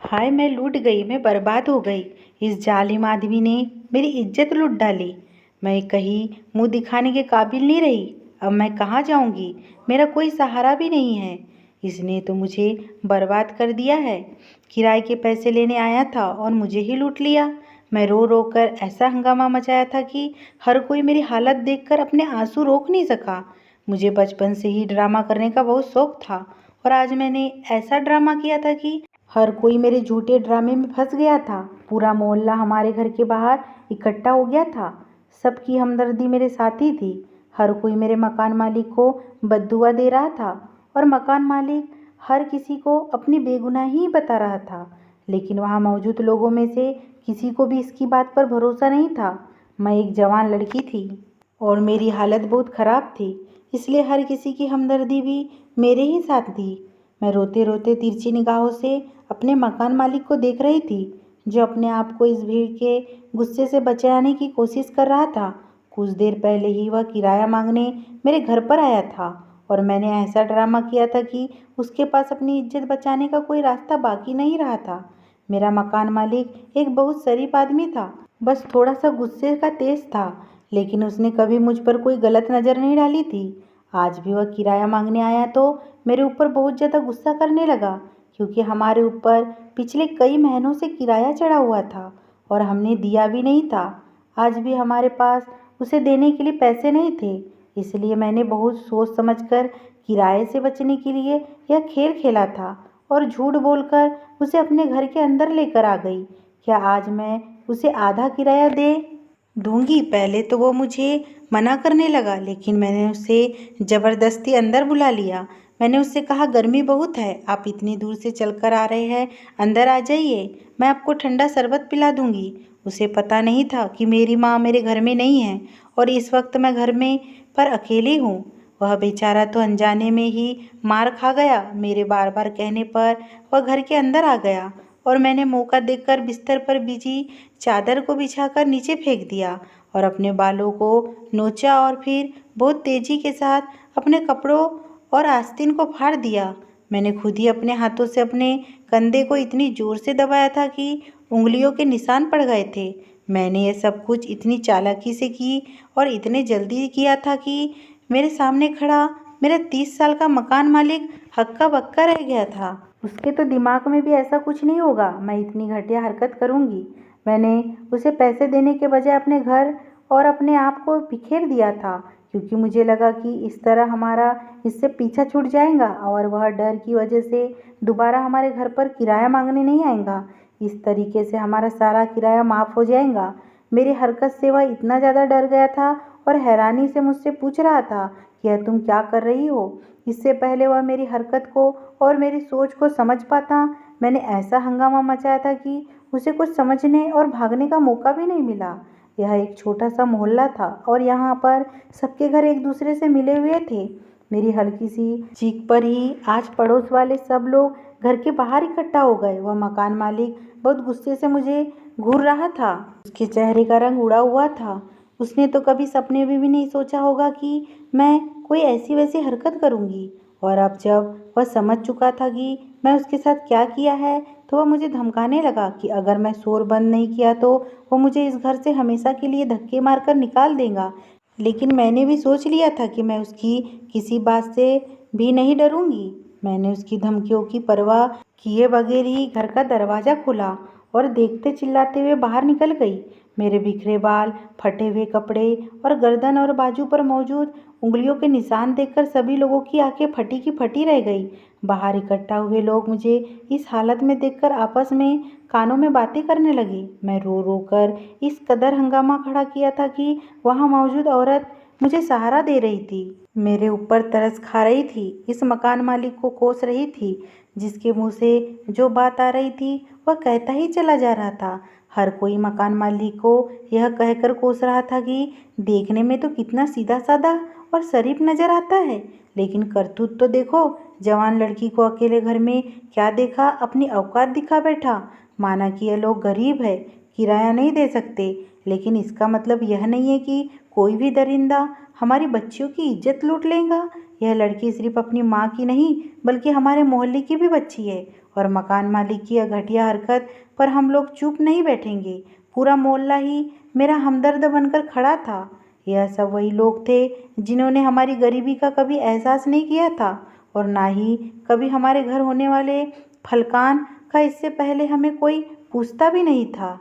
हाय मैं लूट गई, मैं बर्बाद हो गई। इस जालिम आदमी ने मेरी इज्जत लूट डाली। मैं कहीं मुंह दिखाने के काबिल नहीं रही। अब मैं कहाँ जाऊंगी? मेरा कोई सहारा भी नहीं है। इसने तो मुझे बर्बाद कर दिया है। किराए के पैसे लेने आया था और मुझे ही लूट लिया। मैं रो रो कर ऐसा हंगामा मचाया था कि हर कोई मेरी हालत देखकर अपने आंसू रोक नहीं सका। मुझे बचपन से ही ड्रामा करने का बहुत शौक था और आज मैंने ऐसा ड्रामा किया था कि हर कोई मेरे झूठे ड्रामे में फंस गया था। पूरा मोहल्ला हमारे घर के बाहर इकट्ठा हो गया था। सबकी हमदर्दी मेरे साथ ही थी। हर कोई मेरे मकान मालिक को बद्दुआ दे रहा था और मकान मालिक हर किसी को अपनी बेगुनाही ही बता रहा था। लेकिन वहाँ मौजूद लोगों में से किसी को भी इसकी बात पर भरोसा नहीं था। मैं एक जवान लड़की थी और मेरी हालत बहुत ख़राब थी, इसलिए हर किसी की हमदर्दी भी मेरे ही साथ थी। मैं रोते रोते तिरछी निगाहों से अपने मकान मालिक को देख रही थी, जो अपने आप को इस भीड़ के गुस्से से बचाने की कोशिश कर रहा था। कुछ देर पहले ही वह किराया मांगने मेरे घर पर आया था और मैंने ऐसा ड्रामा किया था कि उसके पास अपनी इज्जत बचाने का कोई रास्ता बाकी नहीं रहा था। मेरा मकान मालिक एक बहुत शरीफ आदमी था, बस थोड़ा सा गुस्से का तेज था, लेकिन उसने कभी मुझ पर कोई गलत नज़र नहीं डाली थी। आज भी वह किराया मांगने आया तो मेरे ऊपर बहुत ज़्यादा गुस्सा करने लगा, क्योंकि हमारे ऊपर पिछले कई महीनों से किराया चढ़ा हुआ था और हमने दिया भी नहीं था। आज भी हमारे पास उसे देने के लिए पैसे नहीं थे, इसलिए मैंने बहुत सोच समझकर किराए से बचने के लिए यह खेल खेला था और झूठ बोलकर उसे अपने घर के अंदर लेकर आ गई। क्या आज मैं उसे आधा किराया दे दूंगी? पहले तो वो मुझे मना करने लगा, लेकिन मैंने उसे ज़बरदस्ती अंदर बुला लिया। मैंने उससे कहा, गर्मी बहुत है, आप इतनी दूर से चलकर आ रहे हैं, अंदर आ जाइए, मैं आपको ठंडा शरबत पिला दूंगी। उसे पता नहीं था कि मेरी माँ मेरे घर में नहीं है और इस वक्त मैं घर में पर अकेली हूँ। वह बेचारा तो अनजाने में ही मार खा गया। मेरे बार बार कहने पर वह घर के अंदर आ गया और मैंने मौका देखकर बिस्तर पर बिछी चादर को बिछाकर नीचे फेंक दिया और अपने बालों को नोचा और फिर बहुत तेजी के साथ अपने कपड़ों और आस्तीन को फाड़ दिया। मैंने खुद ही अपने हाथों से अपने कंधे को इतनी जोर से दबाया था कि उंगलियों के निशान पड़ गए थे। मैंने ये सब कुछ इतनी चालाकी से की और इतने जल्दी किया था कि मेरे सामने खड़ा मेरा 30 साल का मकान मालिक हक्का बक्का रह गया था। उसके तो दिमाग में भी ऐसा कुछ नहीं होगा मैं इतनी घटिया हरकत करूँगी। मैंने उसे पैसे देने के बजाय अपने घर और अपने आप को बिखेर दिया था, क्योंकि मुझे लगा कि इस तरह हमारा इससे पीछा छूट जाएगा और वह डर की वजह से दोबारा हमारे घर पर किराया मांगने नहीं आएगा। इस तरीके से हमारा सारा किराया माफ़ हो जाएगा। मेरी हरकत से वह इतना ज़्यादा डर गया था और हैरानी से मुझसे पूछ रहा था कि यह तुम क्या कर रही हो। इससे पहले वह मेरी हरकत को और मेरी सोच को समझ पाता, मैंने ऐसा हंगामा मचाया था कि उसे कुछ समझने और भागने का मौका भी नहीं मिला। यह एक छोटा सा मोहल्ला था और यहाँ पर सबके घर एक दूसरे से मिले हुए थे। मेरी हल्की सी चीख पर ही आज पड़ोस वाले सब लोग घर के बाहर इकट्ठा हो गए। वह मकान मालिक बहुत गुस्से से मुझे घूर रहा था। उसके चेहरे का रंग उड़ा हुआ था। उसने तो कभी सपने में भी नहीं सोचा होगा कि मैं कोई ऐसी वैसी हरकत करूँगी। और अब जब वह समझ चुका था कि मैं उसके साथ क्या किया है, तो वह मुझे धमकाने लगा कि अगर मैं शोर बंद नहीं किया तो वो मुझे इस घर से हमेशा के लिए धक्के मारकर निकाल देगा। लेकिन मैंने भी सोच लिया था कि मैं उसकी किसी बात से भी नहीं डरूंगी। मैंने उसकी धमकियों की परवाह किए बगैर ही घर का दरवाज़ा खोला और देखते चिल्लाते हुए बाहर निकल गई। मेरे बिखरे बाल, फटे हुए कपड़े और गर्दन और बाजू पर मौजूद उंगलियों के निशान देखकर सभी लोगों की आंखें फटी की फटी रह गई। बाहर इकट्ठा हुए लोग मुझे इस हालत में देखकर आपस में कानों में बातें करने लगे। मैं रो रो कर इस कदर हंगामा खड़ा किया था कि वहाँ मौजूद औरत मुझे सहारा दे रही थी, मेरे ऊपर तरस खा रही थी, इस मकान मालिक को कोस रही थी। जिसके मुंह से जो बात आ रही थी वह कहता ही चला जा रहा था। हर कोई मकान मालिक को यह कहकर कोस रहा था कि देखने में तो कितना सीधा साधा और शरीफ नजर आता है, लेकिन करतूत तो देखो। जवान लड़की को अकेले घर में क्या देखा, अपनी औकात दिखा बैठा। माना कि यह लोग गरीब है, किराया नहीं दे सकते, लेकिन इसका मतलब यह नहीं है कि कोई भी दरिंदा हमारी बच्चियों की इज्जत लूट लेगा। यह लड़की सिर्फ अपनी माँ की नहीं बल्कि हमारे मोहल्ले की भी बच्ची है और मकान मालिक की यह घटिया हरकत पर हम लोग चुप नहीं बैठेंगे। पूरा मोहल्ला ही मेरा हमदर्द बनकर खड़ा था। यह सब वही लोग थे जिन्होंने हमारी गरीबी का कभी एहसास नहीं किया था और ना ही कभी हमारे घर होने वाले फलकान का इससे पहले हमें कोई पूछता भी नहीं था।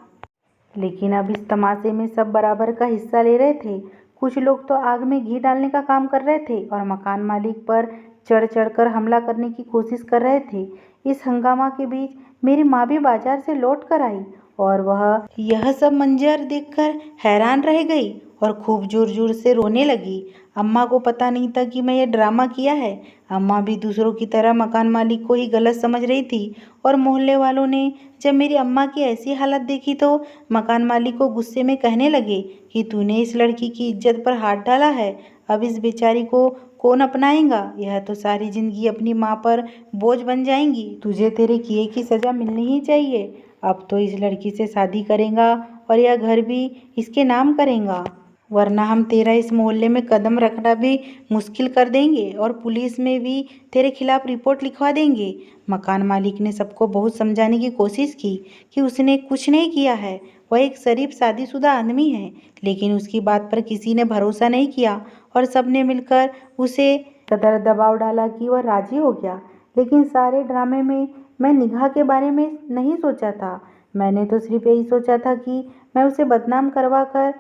लेकिन अब इस तमाशे में सब बराबर का हिस्सा ले रहे थे। कुछ लोग तो आग में घी डालने का काम कर रहे थे और मकान मालिक पर चढ़ चढ़कर हमला करने की कोशिश कर रहे थे। इस हंगामा के बीच मेरी माँ भी बाजार से लौट कर आई और वह यह सब मंजर देखकर हैरान रह गई और खूब जोर जोर से रोने लगी। अम्मा को पता नहीं था कि मैं ये ड्रामा किया है। अम्मा भी दूसरों की तरह मकान मालिक को ही गलत समझ रही थी और मोहल्ले वालों ने जब मेरी अम्मा की ऐसी हालत देखी तो मकान मालिक को गुस्से में कहने लगे कि तूने इस लड़की की इज्जत पर हाथ डाला है, अब इस बेचारी को कौन अपनाएगा? यह तो सारी जिंदगी अपनी माँ पर बोझ बन जाएंगी। तुझे तेरे किए की सज़ा मिलनी ही चाहिए। अब तो इस लड़की से शादी करेगा और यह घर भी इसके नाम करेगा, वरना हम तेरा इस मोहल्ले में कदम रखना भी मुश्किल कर देंगे और पुलिस में भी तेरे खिलाफ रिपोर्ट लिखवा देंगे। मकान मालिक ने सबको बहुत समझाने की कोशिश की कि उसने कुछ नहीं किया है, वह एक शरीफ शादीशुदा आदमी है, लेकिन उसकी बात पर किसी ने भरोसा नहीं किया और सब ने मिलकर उसे कदर दबाव डाला कि वह राजी हो गया। लेकिन सारे ड्रामे में मैं निगाह के बारे में नहीं सोचा था। मैंने तो सिर्फ यही सोचा था कि मैं उसे बदनाम करवा कर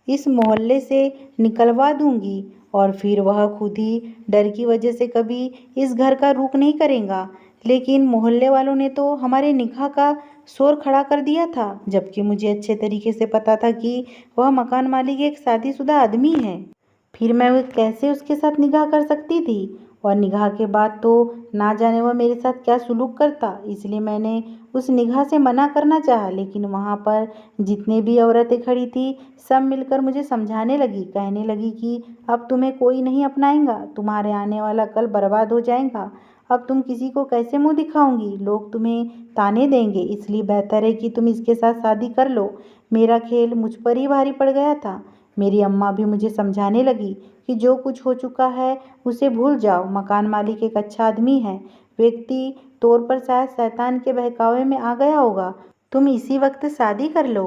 इस मोहल्ले से निकलवा दूंगी और फिर वह खुद ही डर की वजह से कभी इस घर का रुख नहीं करेगा। लेकिन मोहल्ले वालों ने तो हमारे निकाह का शोर खड़ा कर दिया था, जबकि मुझे अच्छे तरीके से पता था कि वह मकान मालिक एक शादीशुदा आदमी है। फिर मैं वो कैसे उसके साथ निकाह कर सकती थी? और निकाह के बाद तो ना जाने वह मेरे साथ क्या सुलूक करता। इसलिए मैंने उस निकाह से मना करना चाहा, लेकिन वहाँ पर जितने भी औरतें खड़ी थी सब मिलकर मुझे समझाने लगी, कहने लगी कि अब तुम्हें कोई नहीं अपनाएगा, तुम्हारे आने वाला कल बर्बाद हो जाएगा। अब तुम किसी को कैसे मुंह दिखाओगी? लोग तुम्हें ताने देंगे, इसलिए बेहतर है कि तुम इसके साथ शादी कर लो। मेरा खेल मुझ पर ही भारी पड़ गया था। मेरी अम्मा भी मुझे समझाने लगी कि जो कुछ हो चुका है उसे भूल जाओ। मकान मालिक एक अच्छा आदमी है, व्यक्ति तौर पर शायद शैतान के बहकावे में आ गया होगा। तुम इसी वक्त शादी कर लो,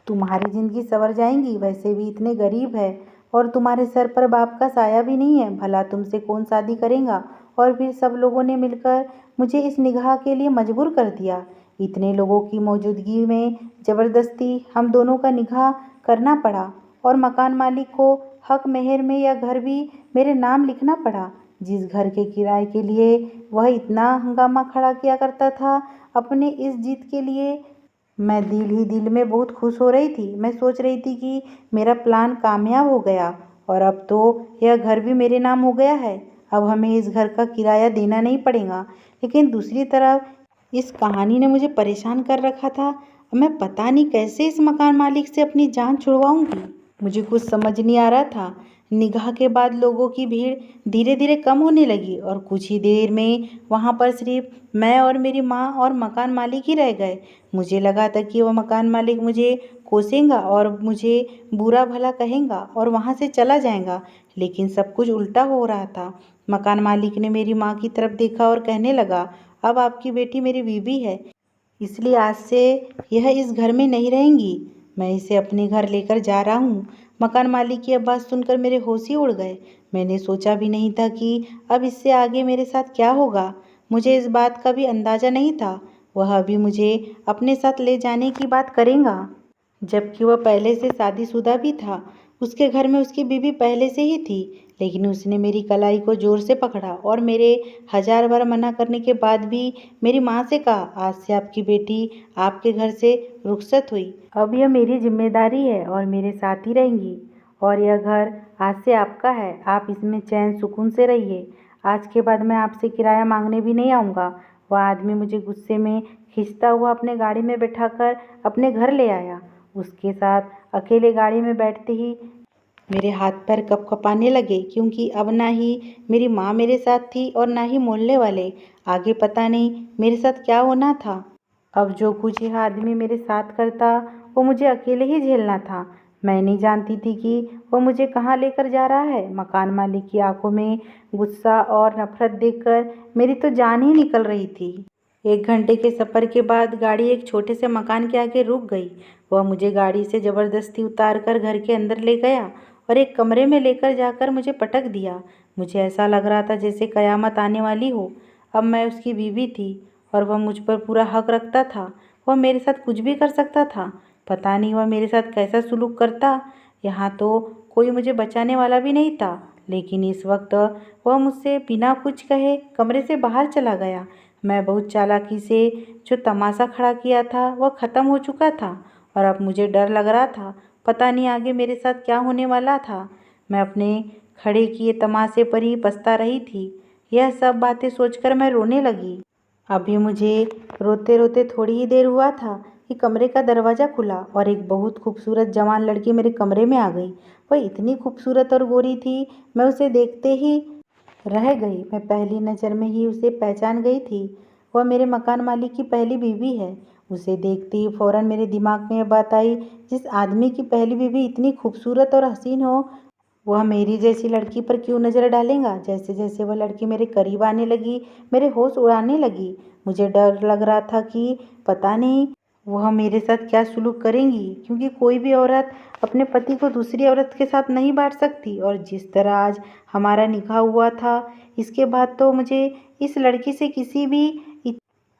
तुम्हारी ज़िंदगी संवर जाएगी। वैसे भी इतने गरीब है और तुम्हारे सर पर बाप का साया भी नहीं है, भला तुमसे कौन शादी करेगा? और फिर सब लोगों ने मिलकर मुझे इस निगाह के लिए मजबूर कर दिया। इतने लोगों की मौजूदगी में ज़बरदस्ती हम दोनों का निकाह करना पड़ा और मकान मालिक को हक मेहर में यह घर भी मेरे नाम लिखना पड़ा। जिस घर के किराए के लिए वह इतना हंगामा खड़ा किया करता था अपने इस जीत के लिए, मैं दिल ही दिल में बहुत खुश हो रही थी। मैं सोच रही थी कि मेरा प्लान कामयाब हो गया और अब तो यह घर भी मेरे नाम हो गया है। अब हमें इस घर का किराया देना नहीं पड़ेगा। लेकिन दूसरी तरफ इस कहानी ने मुझे परेशान कर रखा था। मैं पता नहीं कैसे इस मकान मालिक से अपनी जान छुड़वाऊंगी। मुझे कुछ समझ नहीं आ रहा था। निगाह के बाद लोगों की भीड़ धीरे धीरे कम होने लगी और कुछ ही देर में वहाँ पर सिर्फ मैं और मेरी माँ और मकान मालिक ही रह गए। मुझे लगा था कि वह मकान मालिक मुझे कोसेगा और मुझे बुरा भला कहेगा और वहाँ से चला जाएगा, लेकिन सब कुछ उल्टा हो रहा था। मकान मालिक ने मेरी माँ की तरफ देखा और कहने लगा, अब आपकी बेटी मेरी बीवी है, इसलिए आज से यह इस घर में नहीं रहेंगी। मैं इसे अपने घर लेकर जा रहा हूँ। मकान मालिक की यह बात सुनकर मेरे होश ही उड़ गए। मैंने सोचा भी नहीं था कि अब इससे आगे मेरे साथ क्या होगा। मुझे इस बात का भी अंदाज़ा नहीं था वह अभी मुझे अपने साथ ले जाने की बात करेगा, जबकि वह पहले से शादीशुदा भी था। उसके घर में उसकी बीवी पहले से ही थी, लेकिन उसने मेरी कलाई को ज़ोर से पकड़ा और मेरे 1000 बार मना करने के बाद भी मेरी माँ से कहा, आज से आपकी बेटी आपके घर से रुखसत हुई। अब यह मेरी जिम्मेदारी है और मेरे साथ ही रहेंगी और यह घर आज से आपका है। आप इसमें चैन सुकून से रहिए। आज के बाद मैं आपसे किराया मांगने भी नहीं आऊँगा। वह आदमी मुझे गुस्से में खींचता हुआ अपने गाड़ी में बैठाकर अपने घर ले आया। उसके साथ अकेले गाड़ी में बैठते ही मेरे हाथ पैर कँपकँपाने लगे, क्योंकि अब ना ही मेरी माँ मेरे साथ थी और ना ही मोहल्ले वाले। आगे पता नहीं मेरे साथ क्या होना था। अब जो कुछ यह आदमी मेरे साथ करता वो मुझे अकेले ही झेलना था। मैं नहीं जानती थी कि वो मुझे कहाँ लेकर जा रहा है। मकान मालिक की आंखों में गुस्सा और नफरत देखकर मेरी तो जान ही निकल रही थी। 1 घंटे के सफ़र के बाद गाड़ी एक छोटे से मकान के आगे रुक गई। वह मुझे गाड़ी से ज़बरदस्ती उतारकर घर के अंदर ले गया और एक कमरे में लेकर जाकर मुझे पटक दिया। मुझे ऐसा लग रहा था जैसे कयामत आने वाली हो। अब मैं उसकी बीवी थी और वह मुझ पर पूरा हक रखता था। वह मेरे साथ कुछ भी कर सकता था। पता नहीं वह मेरे साथ कैसा सुलूक करता। यहाँ तो कोई मुझे बचाने वाला भी नहीं था। लेकिन इस वक्त वह मुझसे बिना कुछ कहे कमरे से बाहर चला गया। मैं बहुत चालाकी से जो तमाशा खड़ा किया था वह ख़त्म हो चुका था और अब मुझे डर लग रहा था। पता नहीं आगे मेरे साथ क्या होने वाला था। मैं अपने खड़े किए तमाशे पर ही पछता रही थी। यह सब बातें सोचकर मैं रोने लगी। अभी मुझे रोते रोते थोड़ी ही देर हुआ था कि कमरे का दरवाज़ा खुला और एक बहुत खूबसूरत जवान लड़की मेरे कमरे में आ गई। वह इतनी खूबसूरत और गोरी थी, मैं उसे देखते ही रह गई। मैं पहली नज़र में ही उसे पहचान गई थी। वह मेरे मकान मालिक की पहली बीवी है। उसे देखते ही फ़ौरन मेरे दिमाग में यह बात आई, जिस आदमी की पहली बीवी इतनी खूबसूरत और हसीन हो, वह मेरी जैसी लड़की पर क्यों नज़र डालेगा। जैसे जैसे वह लड़की मेरे करीब आने लगी, मेरे होश उड़ाने लगी। मुझे डर लग रहा था कि पता नहीं वह मेरे साथ क्या सुलूक करेंगी, क्योंकि कोई भी औरत अपने पति को दूसरी औरत के साथ नहीं बांट सकती। और जिस तरह आज हमारा निकाह हुआ था, इसके बाद तो मुझे इस लड़की से किसी भी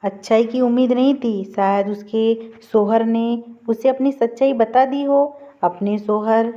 अच्छाई की उम्मीद नहीं थी। शायद उसके शोहर ने उसे अपनी सच्चाई बता दी हो। अपने शोहर,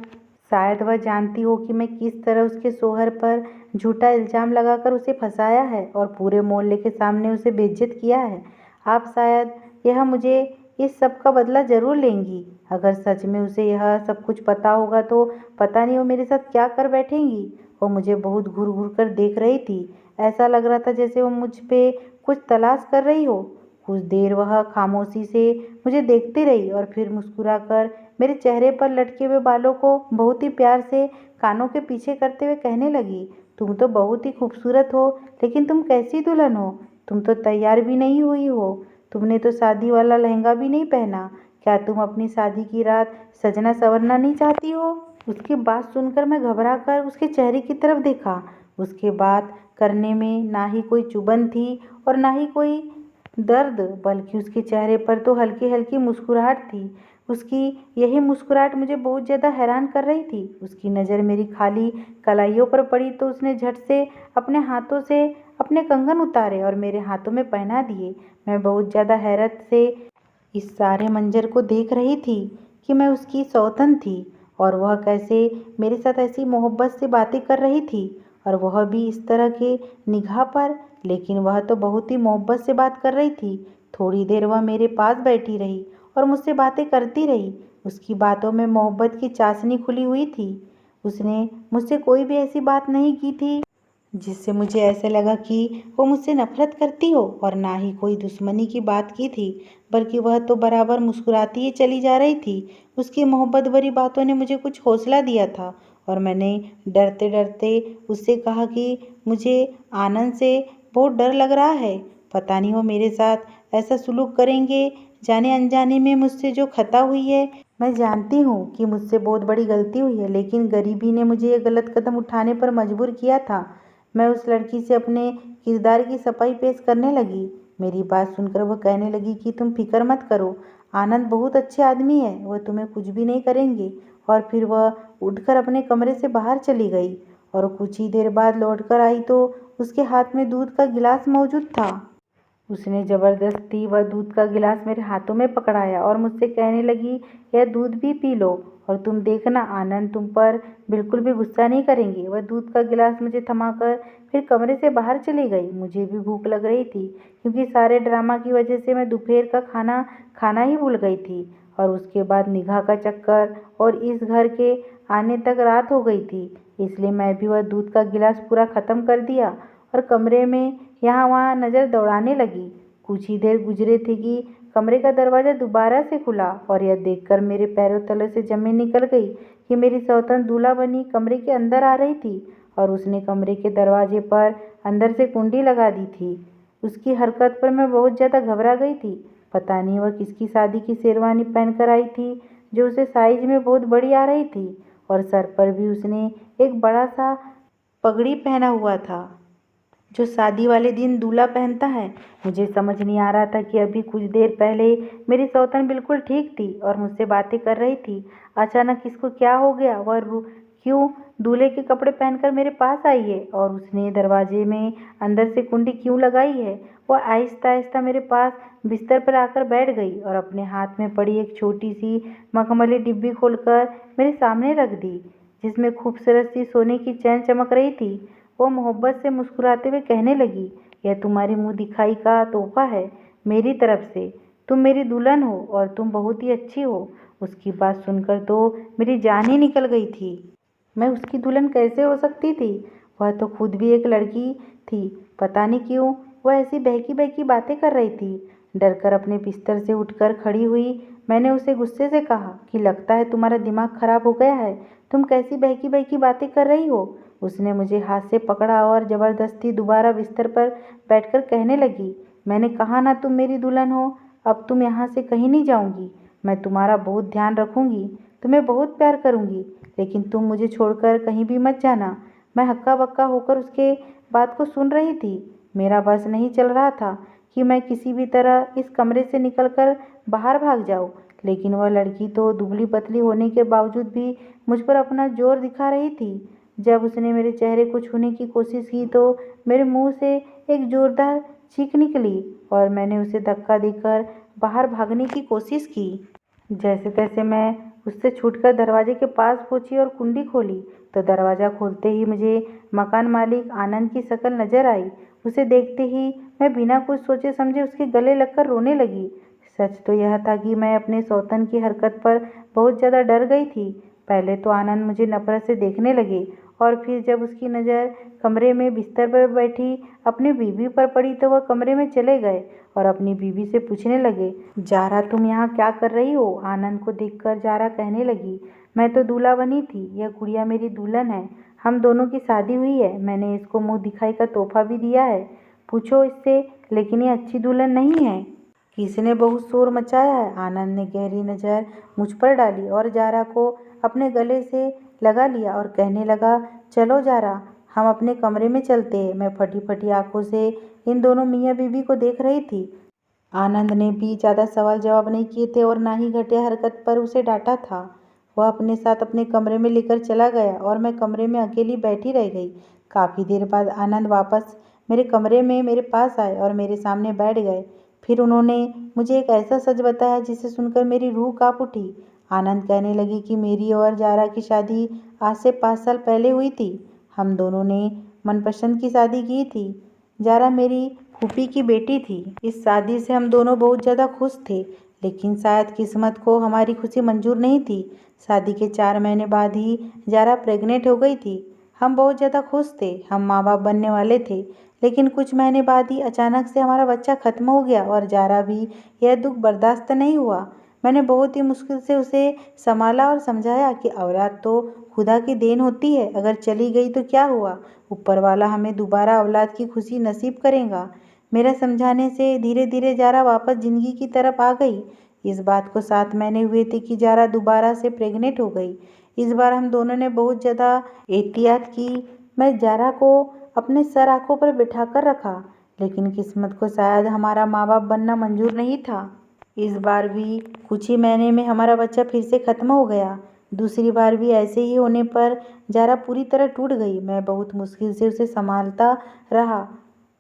शायद वह जानती हो कि मैं किस तरह उसके शोहर पर झूठा इल्ज़ाम लगाकर उसे फंसाया है और पूरे मोहल्ले के सामने उसे बेइज्जत किया है। आप शायद यह मुझे इस सब का बदला ज़रूर लेंगी। अगर सच में उसे यह सब कुछ पता होगा तो पता नहीं वो मेरे साथ क्या कर बैठेंगी। वो मुझे बहुत घूर घूर कर देख रही थी। ऐसा लग रहा था जैसे वो मुझ पे कुछ तलाश कर रही हो। कुछ देर वह खामोशी से मुझे देखती रही और फिर मुस्कुराकर मेरे चेहरे पर लटके हुए बालों को बहुत ही प्यार से कानों के पीछे करते हुए कहने लगी, तुम तो बहुत ही खूबसूरत हो, लेकिन तुम कैसी दुल्हन हो? तुम तो तैयार भी नहीं हुई हो। तुमने तो शादी वाला लहंगा भी नहीं पहना। क्या तुम अपनी शादी की रात सजना संवरना नहीं चाहती हो? उसकी बात सुनकर मैं घबरा कर उसके चेहरे की तरफ देखा। उसके बात करने में ना ही कोई चुभन थी और ना ही कोई दर्द, बल्कि उसके चेहरे पर तो हल्की हल्की मुस्कुराहट थी। उसकी यही मुस्कुराहट मुझे बहुत ज़्यादा हैरान कर रही थी। उसकी नज़र मेरी खाली कलाइयों पर पड़ी तो उसने झट से अपने हाथों से अपने कंगन उतारे और मेरे हाथों में पहना दिए। मैं बहुत ज़्यादा हैरत से इस सारे मंजर को देख रही थी कि मैं उसकी सौतन थी और वह कैसे मेरे साथ ऐसी मोहब्बत से बातें कर रही थी, और वह भी इस तरह के निगाह पर। लेकिन वह तो बहुत ही मोहब्बत से बात कर रही थी। थोड़ी देर वह मेरे पास बैठी रही और मुझसे बातें करती रही। उसकी बातों में मोहब्बत की चाशनी खुली हुई थी। उसने मुझसे कोई भी ऐसी बात नहीं की थी जिससे मुझे ऐसे लगा कि वो मुझसे नफरत करती हो, और ना ही कोई दुश्मनी की बात की थी, बल्कि वह तो बराबर मुस्कुराती ही चली जा रही थी। उसकी मोहब्बत भरी बातों ने मुझे कुछ हौसला दिया था और मैंने डरते डरते उससे कहा कि मुझे आनंद से बहुत डर लग रहा है। पता नहीं वो मेरे साथ ऐसा सुलूक करेंगे। जाने अनजाने में मुझसे जो खता हुई है, मैं जानती हूँ कि मुझसे बहुत बड़ी गलती हुई है, लेकिन गरीबी ने मुझे ये गलत कदम उठाने पर मजबूर किया था। मैं उस लड़की से अपने किरदार की सफाई पेश करने लगी। मेरी बात सुनकर वह कहने लगी कि तुम फिक्र मत करो, आनंद बहुत अच्छे आदमी है, वह तुम्हें कुछ भी नहीं करेंगे। और फिर वह उठकर अपने कमरे से बाहर चली गई और कुछ ही देर बाद लौटकर आई तो उसके हाथ में दूध का गिलास मौजूद था। उसने ज़बरदस्ती वह दूध का गिलास मेरे हाथों में पकड़ाया और मुझसे कहने लगी, यह दूध भी पी लो और तुम देखना आनंद तुम पर बिल्कुल भी गुस्सा नहीं करेंगे। वह दूध का गिलास मुझे थमाकर फिर कमरे से बाहर चली गई। मुझे भी भूख लग रही थी, क्योंकि सारे ड्रामा की वजह से मैं दोपहर का खाना खाना ही भूल गई थी। और उसके बाद निगाह का चक्कर और इस घर के आने तक रात हो गई थी। इसलिए मैं भी वह दूध का गिलास पूरा ख़त्म कर दिया और कमरे में यहाँ वहाँ नज़र दौड़ाने लगी। कुछ ही देर गुजरे थे कि कमरे का दरवाज़ा दोबारा से खुला और यह देखकर मेरे पैरों तले से ज़मीन निकल गई कि मेरी सौतन दूल्हा बनी कमरे के अंदर आ रही थी और उसने कमरे के दरवाजे पर अंदर से कुंडी लगा दी थी। उसकी हरकत पर मैं बहुत ज़्यादा घबरा गई थी। पता नहीं वह किसकी शादी की शेरवानी पहनकर आई थी, जो उसे साइज में बहुत बड़ी आ रही थी, और सर पर भी उसने एक बड़ा सा पगड़ी पहना हुआ था जो शादी वाले दिन दूल्हा पहनता है। मुझे समझ नहीं आ रहा था कि अभी कुछ देर पहले मेरी सौतन बिल्कुल ठीक थी और मुझसे बातें कर रही थी। अचानक इसको क्या हो गया? वह क्यों दूल्हे के कपड़े पहनकर मेरे पास आई है और उसने दरवाजे में अंदर से कुंडी क्यों लगाई है? वह आहिस्ता आहिस्ता मेरे पास बिस्तर पर आकर बैठ गई और अपने हाथ में पड़ी एक छोटी सी मखमली डिब्बी खोलकर मेरे सामने रख दी, जिसमें खूबसूरत सी सोने की चैन चमक रही थी। वो मोहब्बत से मुस्कुराते हुए कहने लगी, यह तुम्हारी मुंह दिखाई का तोहफा है मेरी तरफ से। तुम मेरी दुल्हन हो और तुम बहुत ही अच्छी हो। उसकी बात सुनकर तो मेरी जान ही निकल गई थी। मैं उसकी दुल्हन कैसे हो सकती थी? वह तो खुद भी एक लड़की थी। पता नहीं क्यों वह ऐसी बहकी बहकी बातें कर रही थी। डरकर अपने बिस्तर से उठकर खड़ी हुई। मैंने उसे गुस्से से कहा कि लगता है तुम्हारा दिमाग खराब हो गया है। तुम कैसी बहकी बहकी बातें कर रही हो? उसने मुझे हाथ से पकड़ा और ज़बरदस्ती दोबारा बिस्तर पर बैठकर कहने लगी, मैंने कहा ना तुम मेरी दुल्हन हो। अब तुम यहाँ से कहीं नहीं जाऊँगी। मैं तुम्हारा बहुत ध्यान रखूँगी, तुम्हें बहुत प्यार करूँगी, लेकिन तुम मुझे छोड़कर कहीं भी मत जाना। मैं हक्का बक्का होकर उसके बात को सुन रही थी। मेरा बस नहीं चल रहा था कि मैं किसी भी तरह इस कमरे से निकलकर बाहर भाग जाऊँ, लेकिन वह लड़की तो दुबली पतली होने के बावजूद भी मुझ पर अपना जोर दिखा रही थी। जब उसने मेरे चेहरे को छूने की कोशिश की तो मेरे मुंह से एक जोरदार चीख निकली और मैंने उसे धक्का देकर बाहर भागने की कोशिश की। जैसे तैसे मैं उससे छूटकर दरवाजे के पास पहुंची और कुंडी खोली तो दरवाज़ा खोलते ही मुझे मकान मालिक आनंद की शक्ल नजर आई। उसे देखते ही मैं बिना कुछ सोचे समझे उसके गले लगकर रोने लगी। सच तो यह था कि मैं अपने सौतन की हरकत पर बहुत ज़्यादा डर गई थी। पहले तो आनंद मुझे नफरत से देखने लगे और फिर जब उसकी नज़र कमरे में बिस्तर पर बैठी अपनी बीवी पर पड़ी तो वह कमरे में चले गए और अपनी बीवी से पूछने लगे, जारा तुम यहाँ क्या कर रही हो? आनंद को देखकर जारा कहने लगी, मैं तो दूल्हा बनी थी, यह गुड़िया मेरी दुल्हन है। हम दोनों की शादी हुई है। मैंने इसको मुंह दिखाई का तोहफा भी दिया है। पूछो इससे, लेकिन ये अच्छी दुल्हन नहीं है। किसने बहुत शोर मचाया है? आनंद ने गहरी नज़र मुझ पर डाली और जारा को अपने गले से लगा लिया और कहने लगा, चलो जारा, हम अपने कमरे में चलते हैं। मैं फटी फटी आंखों से इन दोनों मियाँ बीवी को देख रही थी। आनंद ने भी ज़्यादा सवाल जवाब नहीं किए थे और ना ही घटिया हरकत पर उसे डांटा था। वह अपने साथ अपने कमरे में लेकर चला गया और मैं कमरे में अकेली बैठी रह गई। काफ़ी देर बाद आनंद वापस मेरे कमरे में मेरे पास आए और मेरे सामने बैठ गए। फिर उन्होंने मुझे एक ऐसा सच बताया जिसे सुनकर मेरी रूह काँप उठी। आनंद कहने लगे कि मेरी और जारा की शादी आज से 5 साल पहले हुई थी। हम दोनों ने मनपसंद की शादी की थी। जारा मेरी फूफी की बेटी थी। इस शादी से हम दोनों बहुत ज़्यादा खुश थे, लेकिन शायद किस्मत को हमारी खुशी मंजूर नहीं थी। शादी के 4 महीने बाद ही जारा प्रेग्नेंट हो गई थी। हम बहुत ज़्यादा खुश थे, हम माँ बाप बनने वाले थे, लेकिन कुछ महीने बाद ही अचानक से हमारा बच्चा खत्म हो गया और जारा भी यह दुख बर्दाश्त नहीं हुआ। मैंने बहुत ही मुश्किल से उसे संभाला और समझाया कि औलाद तो खुदा की देन होती है, अगर चली गई तो क्या हुआ, ऊपर वाला हमें दोबारा औलाद की खुशी नसीब करेगा। मेरा समझाने से धीरे धीरे जारा वापस जिंदगी की तरफ आ गई। इस बात को 7 महीने हुए थे कि जारा दोबारा से प्रेग्नेंट हो गई। इस बार हम दोनों ने बहुत ज़्यादा एहतियात की। मैं जारा को अपने सर आंखों पर बिठाकर रखा, लेकिन किस्मत को शायद हमारा माँ बाप बनना मंजूर नहीं था। इस बार भी कुछ ही महीने में हमारा बच्चा फिर से ख़त्म हो गया। दूसरी बार भी ऐसे ही होने पर जारा पूरी तरह टूट गई। मैं बहुत मुश्किल से उसे संभालता रहा।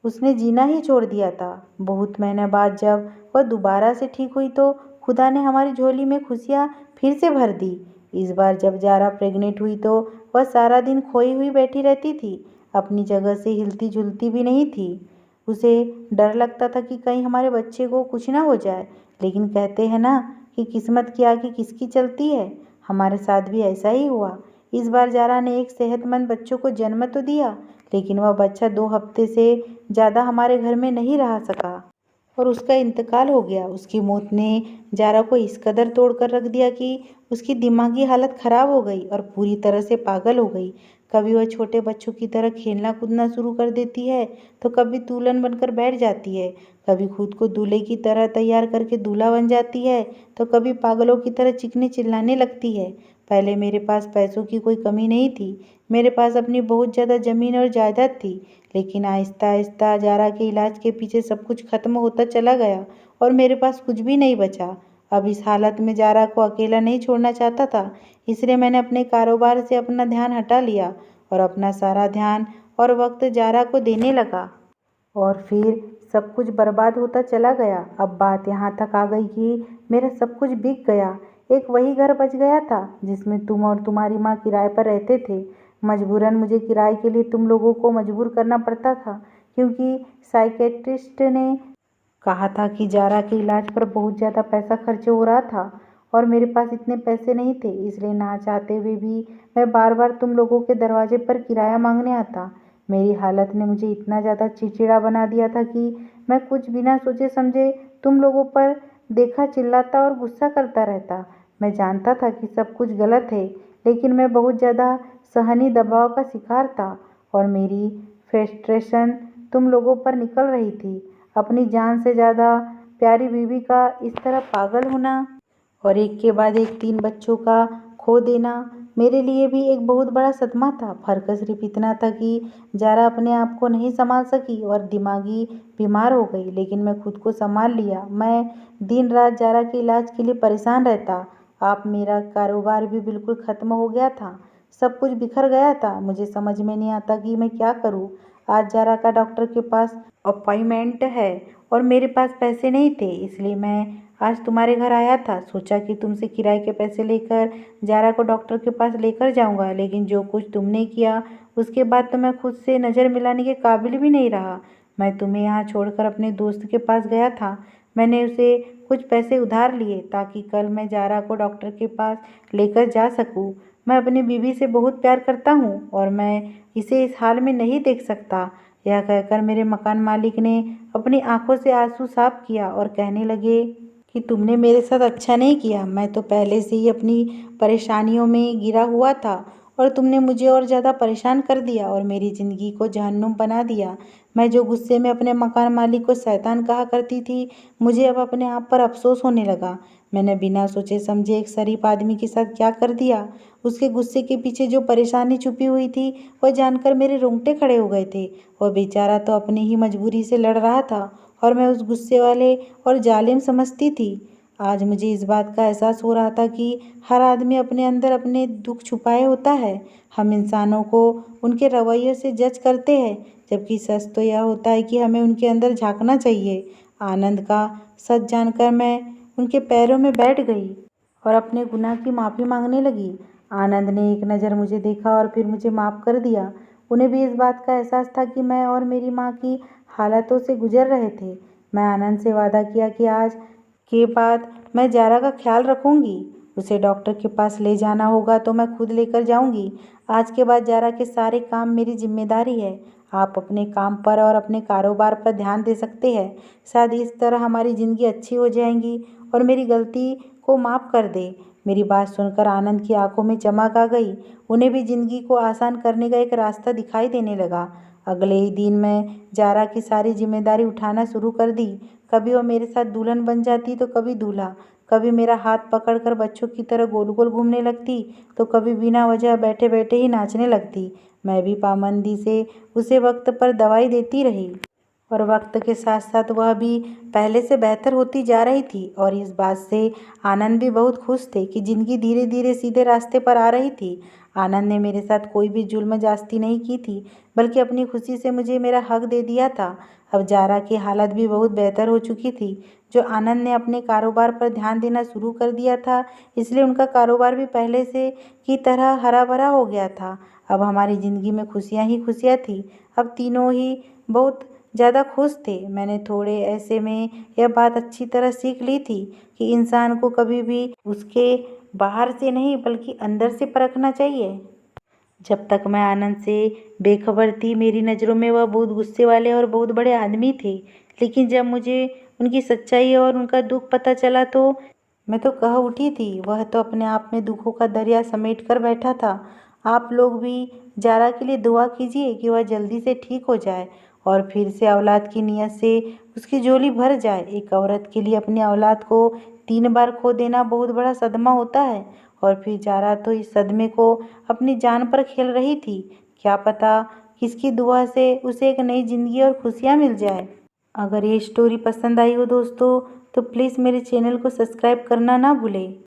उसने जीना ही छोड़ दिया था। बहुत महीने बाद जब वह दोबारा से ठीक हुई तो खुदा ने हमारी झोली में खुशियाँ फिर से भर दी। इस बार जब जारा प्रेग्नेंट हुई तो वह सारा दिन खोई हुई बैठी रहती थी, अपनी जगह से हिलती जुलती भी नहीं थी। उसे डर लगता था कि कहीं हमारे बच्चे को कुछ ना हो जाए, लेकिन कहते हैं ना कि किस्मत की आगे किसकी चलती है। हमारे साथ भी ऐसा ही हुआ। इस बार जारा ने एक सेहतमंद बच्चों को जन्म तो दिया, लेकिन वह बच्चा 2 हफ्ते से ज़्यादा हमारे घर में नहीं रह सका और उसका इंतकाल हो गया। उसकी मौत ने जारा को इस कदर तोड़ कर रख दिया कि उसकी दिमागी हालत ख़राब हो गई और पूरी तरह से पागल हो गई। कभी वह छोटे बच्चों की तरह खेलना कूदना शुरू कर देती है तो कभी दुल्हन बनकर बैठ जाती है, कभी खुद को दूल्हे की तरह तैयार करके दूल्हा बन जाती है तो कभी पागलों की तरह चीखने चिल्लाने लगती है। पहले मेरे पास पैसों की कोई कमी नहीं थी। मेरे पास अपनी बहुत ज़्यादा ज़मीन और जायदाद थी। लेकिन आहिस्ता आहिस्ता जारा के इलाज के पीछे सब कुछ खत्म होता चला गया और मेरे पास कुछ भी नहीं बचा। अब इस हालत में जारा को अकेला नहीं छोड़ना चाहता था, इसलिए मैंने अपने कारोबार से अपना ध्यान हटा लिया और अपना सारा ध्यान और वक्त जारा को देने लगा। और फिर सब कुछ बर्बाद होता चला गया। अब बात यहाँ तक आ गई कि मेरा सब कुछ बिक गया। एक वही घर बच गया था जिसमें तुम और तुम्हारी माँ किराए पर रहते थे। मजबूरन मुझे किराए के लिए तुम लोगों को मजबूर करना पड़ता था, क्योंकि साइकेट्रिस्ट ने कहा था कि जारा के इलाज पर बहुत ज़्यादा पैसा खर्च हो रहा था और मेरे पास इतने पैसे नहीं थे। इसलिए ना चाहते हुए भी मैं बार बार तुम लोगों के दरवाजे पर किराया मांगने आता। मेरी हालत ने मुझे इतना ज़्यादा चिड़चिड़ा बना दिया था कि मैं कुछ बिना सोचे समझे तुम लोगों पर देखा चिल्लाता और गुस्सा करता रहता। मैं जानता था कि सब कुछ गलत है, लेकिन मैं बहुत ज़्यादा सहनी दबाव का शिकार था और मेरी फ्रस्ट्रेशन तुम लोगों पर निकल रही थी। अपनी जान से ज़्यादा प्यारी बीवी का इस तरह पागल होना और एक के बाद एक 3 बच्चों का खो देना मेरे लिए भी एक बहुत बड़ा सदमा था। फ़र्क सिर्फ इतना था कि जारा अपने आप को नहीं संभाल सकी और दिमागी बीमार हो गई, लेकिन मैं खुद को संभाल लिया। मैं दिन रात जारा के इलाज के लिए परेशान रहता। आप मेरा कारोबार भी बिल्कुल ख़त्म हो गया था, सब कुछ बिखर गया था। मुझे समझ में नहीं आता कि मैं क्या करूँ। आज जारा का डॉक्टर के पास अपॉइंटमेंट है और मेरे पास पैसे नहीं थे, इसलिए मैं आज तुम्हारे घर आया था। सोचा कि तुमसे किराए के पैसे लेकर जारा को डॉक्टर के पास लेकर जाऊंगा, लेकिन जो कुछ तुमने किया उसके बाद तो मैं खुद से नज़र मिलाने के काबिल भी नहीं रहा। मैं तुम्हें यहाँ छोड़कर अपने दोस्त के पास गया था। मैंने उसे कुछ पैसे उधार लिए ताकि कल मैं जारा को डॉक्टर के पास लेकर जा सकूं। मैं अपनी बीवी से बहुत प्यार करता हूँ और मैं इसे इस हाल में नहीं देख सकता। यह कहकर मेरे मकान मालिक ने अपनी आंखों से आंसू साफ किया और कहने लगे कि तुमने मेरे साथ अच्छा नहीं किया। मैं तो पहले से ही अपनी परेशानियों में घिरा हुआ था और तुमने मुझे और ज़्यादा परेशान कर दिया और मेरी ज़िंदगी को जहन्नुम बना दिया। मैं जो गुस्से में अपने मकान मालिक को शैतान कहा करती थी, मुझे अब अपने आप पर अफसोस होने लगा। मैंने बिना सोचे समझे एक शरीफ आदमी के साथ क्या कर दिया। उसके गुस्से के पीछे जो परेशानी छुपी हुई थी वह जानकर मेरे रोंगटे खड़े हो गए थे। वह बेचारा तो अपनी ही मजबूरी से लड़ रहा था और मैं उस गुस्से वाले और जालिम समझती थी। आज मुझे इस बात का एहसास हो रहा था कि हर आदमी अपने अंदर अपने दुख छुपाए होता है। हम इंसानों को उनके रवैये से जज करते हैं, जबकि सच तो यह होता है कि हमें उनके अंदर झांकना चाहिए। आनंद का सच जानकर मैं उनके पैरों में बैठ गई और अपने गुनाह की माफ़ी मांगने लगी। आनंद ने एक नज़र मुझे देखा और फिर मुझे माफ़ कर दिया। उन्हें भी इस बात का एहसास था कि मैं और मेरी माँ की हालातों से गुजर रहे थे। मैं आनंद से वादा किया कि आज के बाद मैं जारा का ख्याल रखूंगी। उसे डॉक्टर के पास ले जाना होगा तो मैं खुद लेकर जाऊंगी। आज के बाद जारा के सारे काम मेरी जिम्मेदारी है। आप अपने काम पर और अपने कारोबार पर ध्यान दे सकते हैं। शायद इस तरह हमारी ज़िंदगी अच्छी हो जाएगी और मेरी गलती को माफ़ कर दे। मेरी बात सुनकर आनंद की आंखों में चमक आ गई। उन्हें भी ज़िंदगी को आसान करने का एक रास्ता दिखाई देने लगा। अगले ही दिन मैं जारा की सारी जिम्मेदारी उठाना शुरू कर दी। कभी वह मेरे साथ दुल्हन बन जाती तो कभी दूल्हा, कभी मेरा हाथ पकड़कर बच्चों की तरह गोल गोल घूमने लगती तो कभी बिना वजह बैठे बैठे ही नाचने लगती। मैं भी पाबंदी से उसे वक्त पर दवाई देती रही और वक्त के साथ साथ वह भी पहले से बेहतर होती जा रही थी। और इस बात से आनंद भी बहुत खुश थे कि ज़िंदगी धीरे धीरे सीधे रास्ते पर आ रही थी। आनंद ने मेरे साथ कोई भी जुल्म ज्यादती नहीं की थी, बल्कि अपनी खुशी से मुझे मेरा हक दे दिया था। अब जारा की हालत भी बहुत बेहतर हो चुकी थी। जो आनंद ने अपने कारोबार पर ध्यान देना शुरू कर दिया था, इसलिए उनका कारोबार भी पहले से की तरह हरा भरा हो गया था। अब हमारी ज़िंदगी में खुशियाँ ही खुशियाँ थी। अब तीनों ही बहुत ज़्यादा खुश थे। मैंने थोड़े ऐसे में यह बात अच्छी तरह सीख ली थी कि इंसान को कभी भी उसके बाहर से नहीं बल्कि अंदर से परखना चाहिए। जब तक मैं आनंद से बेखबर थी, मेरी नज़रों में वह बहुत गुस्से वाले और बहुत बड़े आदमी थे। लेकिन जब मुझे उनकी सच्चाई और उनका दुख पता चला तो मैं तो कह उठी थी, वह तो अपने आप में दुखों का दरिया समेट कर बैठा था। आप लोग भी जारा के लिए दुआ कीजिए कि वह जल्दी से ठीक हो जाए और फिर से औलाद की नीयत से उसकी झोली भर जाए। एक औरत के लिए अपनी औलाद को 3 बार खो देना बहुत बड़ा सदमा होता है। और फिर ज़ारा तो इस सदमे को अपनी जान पर खेल रही थी। क्या पता किसकी दुआ से उसे एक नई ज़िंदगी और खुशियाँ मिल जाए। अगर ये स्टोरी पसंद आई हो दोस्तों तो प्लीज़ मेरे चैनल को सब्सक्राइब करना ना भूलें।